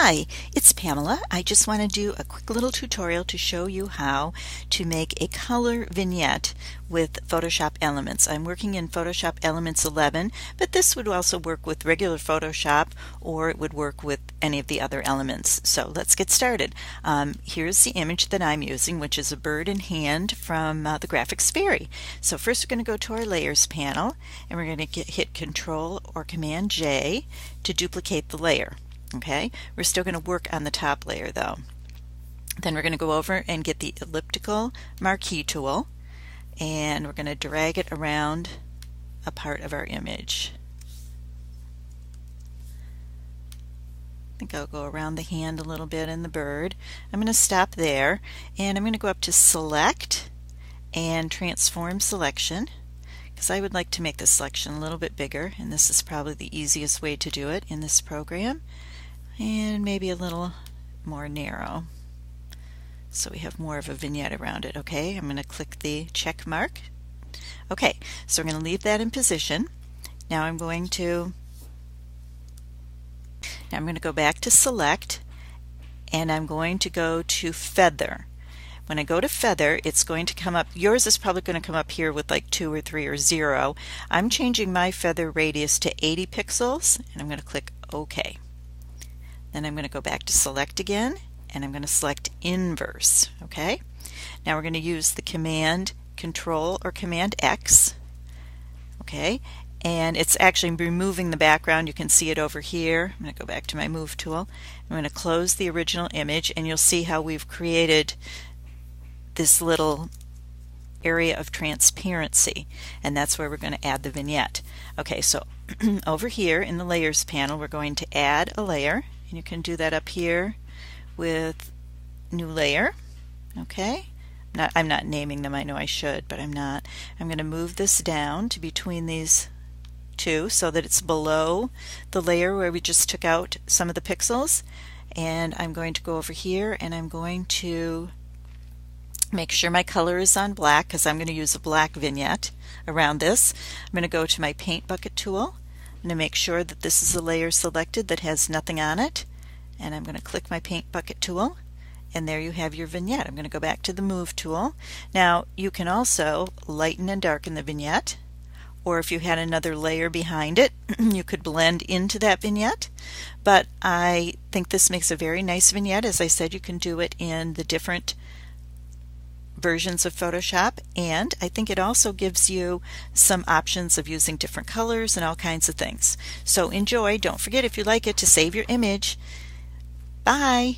Hi, it's Pamela. I just want to do a quick little tutorial to show you how to make a color vignette with Photoshop Elements. I'm working in Photoshop Elements 11, but this would also work with regular Photoshop, or it would work with any of the other elements. So let's get started. Here's the image that I'm using, which is a bird in hand from the Graphics Fairy. So first we're going to go to our Layers panel, and we're going to hit Control or Command J to duplicate the layer. Okay, we're still going to work on the top layer though. Then we're going to go over and get the elliptical marquee tool, and we're going to drag it around a part of our image. I think I'll go around the hand a little bit and the bird. I'm going to stop there, and I'm going to go up to Select and Transform Selection, because I would like to make the selection a little bit bigger, and this is probably the easiest way to do it in this program. And maybe a little more narrow, so we have more of a vignette around it. Okay, I'm going to click the check mark. Okay, so we're going to leave that in position. Now I'm going to go back to Select, and I'm going to go to Feather. When I go to Feather, it's going to come up, yours is probably going to come up here with like 2 or 3 or 0. I'm changing my feather radius to 80 pixels, and I'm going to click OK. Then I'm going to go back to Select again, and I'm going to select Inverse. Okay. Now we're going to use the Command Control or Command X. Okay. And it's actually removing the background. You can see it over here. I'm going to go back to my Move tool. I'm going to close the original image, and you'll see how we've created this little area of transparency, and that's where we're going to add the vignette. Okay, so over here in the Layers panel, we're going to add a layer. And you can do that up here with New Layer. Okay, I'm not naming them. I know I should, but I'm not. I'm going to move this down to between these two so that it's below the layer where we just took out some of the pixels. And I'm going to go over here, and I'm going to make sure my color is on black, because I'm going to use a black vignette around this. I'm going to go to my Paint Bucket tool. I'm going to make sure that this is a layer selected that has nothing on it, and I'm going to click my Paint Bucket tool, and there you have your vignette. I'm going to go back to the Move tool. Now you can also lighten and darken the vignette, or if you had another layer behind it, you could blend into that vignette. But I think this makes a very nice vignette. As I said, you can do it in the different versions of Photoshop, and I think it also gives you some options of using different colors and all kinds of things. So enjoy. Don't forget, if you like it, to save your image. Bye.